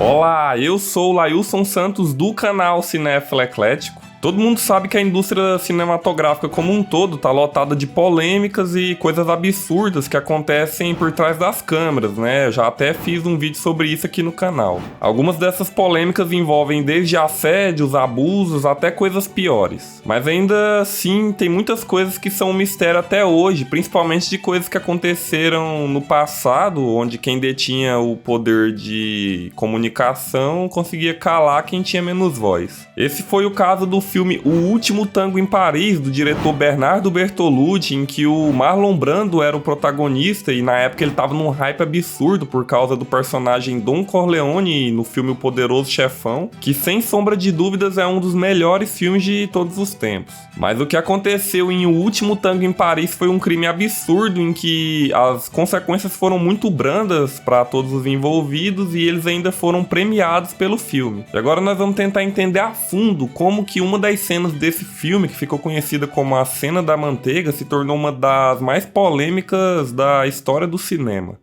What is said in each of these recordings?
Olá, eu sou o Lailson Santos do canal Cinéfilo Eclético. Todo mundo sabe que a indústria cinematográfica como um todo tá lotada de polêmicas e coisas absurdas que acontecem por trás das câmeras, né? Eu já até fiz um vídeo sobre isso aqui no canal. Algumas dessas polêmicas envolvem desde assédios, abusos, até coisas piores. Mas ainda assim, tem muitas coisas que são um mistério até hoje, principalmente de coisas que aconteceram no passado, onde quem detinha o poder de comunicação conseguia calar quem tinha menos voz. Esse foi o caso do filme O Último Tango em Paris, do diretor Bernardo Bertolucci, em que o Marlon Brando era o protagonista e na época ele tava num hype absurdo por causa do personagem Don Corleone no filme O Poderoso Chefão, que sem sombra de dúvidas é um dos melhores filmes de todos os tempos. Mas o que aconteceu em O Último Tango em Paris foi um crime absurdo em que as consequências foram muito brandas para todos os envolvidos e eles ainda foram premiados pelo filme. E agora nós vamos tentar entender a fundo como que uma das cenas desse filme, que ficou conhecida como a Cena da Manteiga, se tornou uma das mais polêmicas da história do cinema.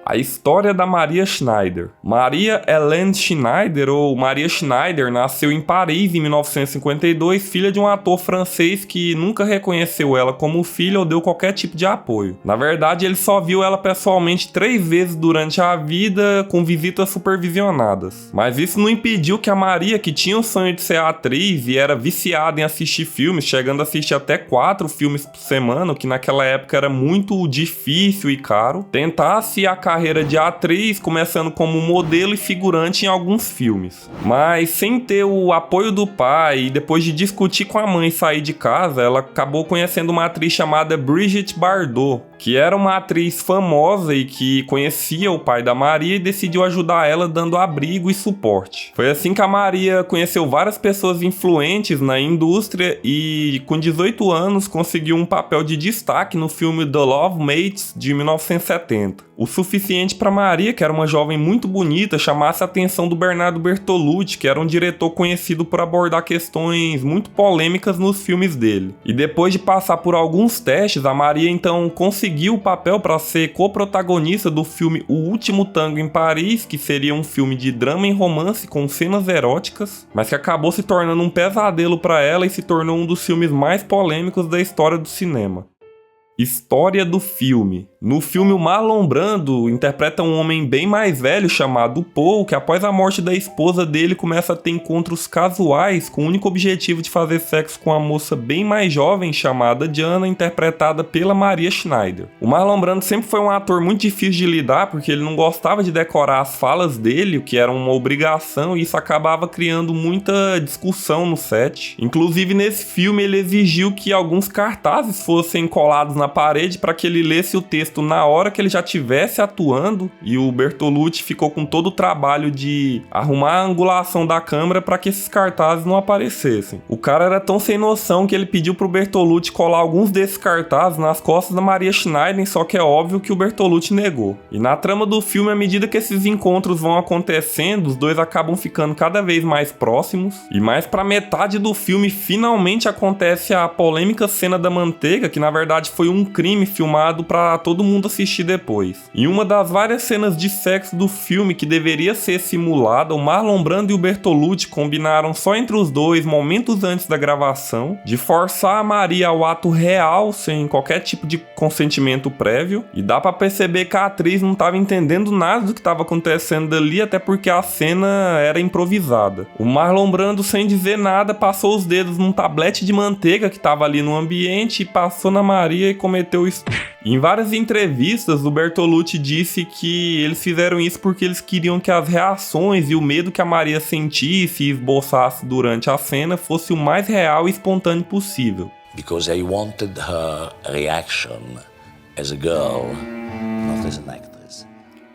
A história da Maria Schneider. Maria Helene Schneider, ou Maria Schneider, nasceu em Paris em 1952, filha de um ator francês que nunca reconheceu ela como filha ou deu qualquer tipo de apoio. Na verdade, ele só viu ela pessoalmente 3 vezes durante a vida, com visitas supervisionadas. Mas isso não impediu que a Maria, que tinha o sonho de ser atriz e era viciada em assistir filmes, chegando a assistir até 4 filmes por semana, o que naquela época era muito difícil e caro, tentasse a carreira de atriz, começando como modelo e figurante em alguns filmes. Mas sem ter o apoio do pai e depois de discutir com a mãe sair de casa, ela acabou conhecendo uma atriz chamada Brigitte Bardot, que era uma atriz famosa e que conhecia o pai da Maria e decidiu ajudar ela dando abrigo e suporte. Foi assim que a Maria conheceu várias pessoas influentes na indústria e com 18 anos conseguiu um papel de destaque no filme The Love Mates de 1970. O suficiente para Maria, que era uma jovem muito bonita, chamasse a atenção do Bernardo Bertolucci, que era um diretor conhecido por abordar questões muito polêmicas nos filmes dele. E depois de passar por alguns testes, a Maria então conseguiu o papel para ser co-protagonista do filme O Último Tango em Paris, que seria um filme de drama e romance com cenas eróticas, mas que acabou se tornando um pesadelo para ela e se tornou um dos filmes mais polêmicos da história do cinema. História do filme. No filme, o Marlon Brando interpreta um homem bem mais velho chamado Paul, que após a morte da esposa dele começa a ter encontros casuais com o único objetivo de fazer sexo com uma moça bem mais jovem chamada Diana, interpretada pela Maria Schneider. O Marlon Brando sempre foi um ator muito difícil de lidar porque ele não gostava de decorar as falas dele, o que era uma obrigação, e isso acabava criando muita discussão no set. Inclusive, nesse filme, ele exigiu que alguns cartazes fossem colados na parede para que ele lesse o texto na hora que ele já estivesse atuando, e o Bertolucci ficou com todo o trabalho de arrumar a angulação da câmera para que esses cartazes não aparecessem. O cara era tão sem noção que ele pediu pro Bertolucci colar alguns desses cartazes nas costas da Maria Schneider, só que é óbvio que o Bertolucci negou. E na trama do filme, à medida que esses encontros vão acontecendo, os dois acabam ficando cada vez mais próximos, e mais pra metade do filme finalmente acontece a polêmica Cena da Manteiga, que na verdade foi um crime filmado pra todo mundo assistir depois. Em uma das várias cenas de sexo do filme que deveria ser simulada, o Marlon Brando e o Bertolucci combinaram só entre os dois, momentos antes da gravação, de forçar a Maria ao ato real, sem qualquer tipo de consentimento prévio, e dá pra perceber que a atriz não estava entendendo nada do que estava acontecendo ali, até porque a cena era improvisada. O Marlon Brando, sem dizer nada, passou os dedos num tablete de manteiga que estava ali no ambiente e passou na Maria e cometeu isso. Em várias entrevistas, o Bertolucci disse que eles fizeram isso porque eles queriam que as reações e o medo que a Maria sentisse e esboçasse durante a cena fosse o mais real e espontâneo possível. Because I wanted her reaction as a girl, not as an actress.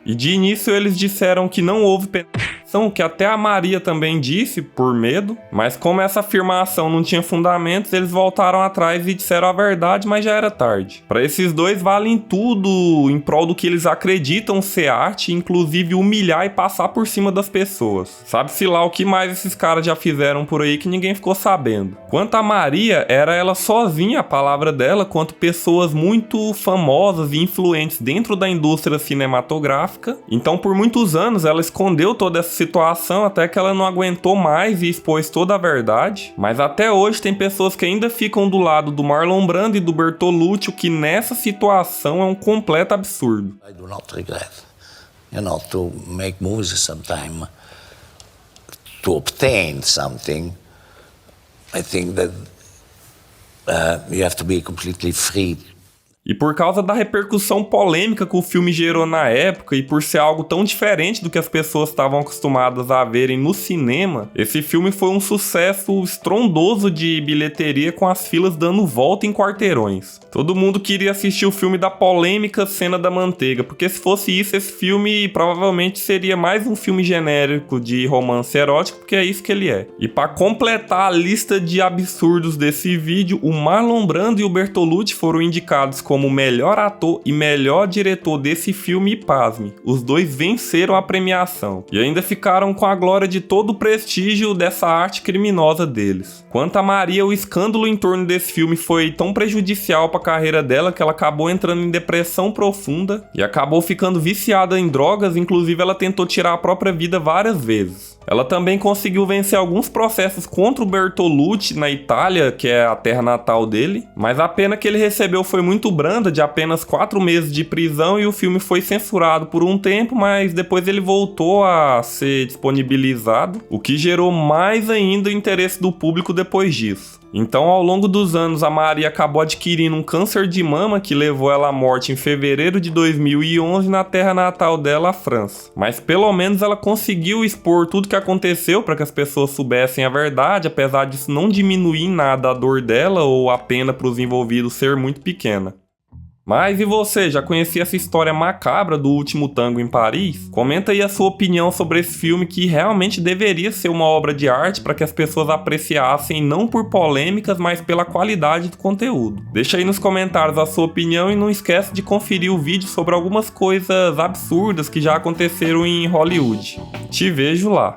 E de início eles disseram que não houve penetração, que até a Maria também disse, por medo, mas como essa afirmação não tinha fundamentos, eles voltaram atrás e disseram a verdade, mas já era tarde. Para esses dois valem tudo em prol do que eles acreditam ser arte, inclusive humilhar e passar por cima das pessoas. Sabe-se lá o que mais esses caras já fizeram por aí que ninguém ficou sabendo. Quanto a Maria, era ela sozinha a palavra dela, quanto pessoas muito famosas e influentes dentro da indústria cinematográfica. Então por muitos anos ela escondeu toda essa situação até que ela não aguentou mais e expôs toda a verdade. Mas até hoje tem pessoas que ainda ficam do lado do Marlon Brando e do Bertolucci, o que nessa situação é um completo absurdo. I do not regret, to make movies sometime, to obtain something. I think that you have to be completely free. E por causa da repercussão polêmica que o filme gerou na época e por ser algo tão diferente do que as pessoas estavam acostumadas a verem no cinema, esse filme foi um sucesso estrondoso de bilheteria, com as filas dando volta em quarteirões. Todo mundo queria assistir o filme da polêmica Cena da Manteiga, porque se fosse isso, esse filme provavelmente seria mais um filme genérico de romance erótico, porque é isso que ele é. E para completar a lista de absurdos desse vídeo, o Marlon Brando e o Bertolucci foram indicados como melhor ator e melhor diretor desse filme e pasme, os dois venceram a premiação e ainda ficaram com a glória de todo o prestígio dessa arte criminosa deles. Quanto a Maria, o escândalo em torno desse filme foi tão prejudicial para a carreira dela que ela acabou entrando em depressão profunda e acabou ficando viciada em drogas, inclusive ela tentou tirar a própria vida várias vezes. Ela também conseguiu vencer alguns processos contra o Bertolucci na Itália, que é a terra natal dele, mas a pena que ele recebeu foi muito branda, de apenas 4 meses de prisão, e o filme foi censurado por um tempo, mas depois ele voltou a ser disponibilizado, o que gerou mais ainda o interesse do público depois disso. Então, ao longo dos anos, a Maria acabou adquirindo um câncer de mama que levou ela à morte em fevereiro de 2011 na terra natal dela, a França. Mas pelo menos ela conseguiu expor tudo que aconteceu para que as pessoas soubessem a verdade, apesar disso não diminuir em nada a dor dela ou a pena para os envolvidos ser muito pequena. Mas e você, já conhecia essa história macabra do Último Tango em Paris? Comenta aí a sua opinião sobre esse filme, que realmente deveria ser uma obra de arte para que as pessoas apreciassem não por polêmicas, mas pela qualidade do conteúdo. Deixa aí nos comentários a sua opinião e não esquece de conferir o vídeo sobre algumas coisas absurdas que já aconteceram em Hollywood. Te vejo lá!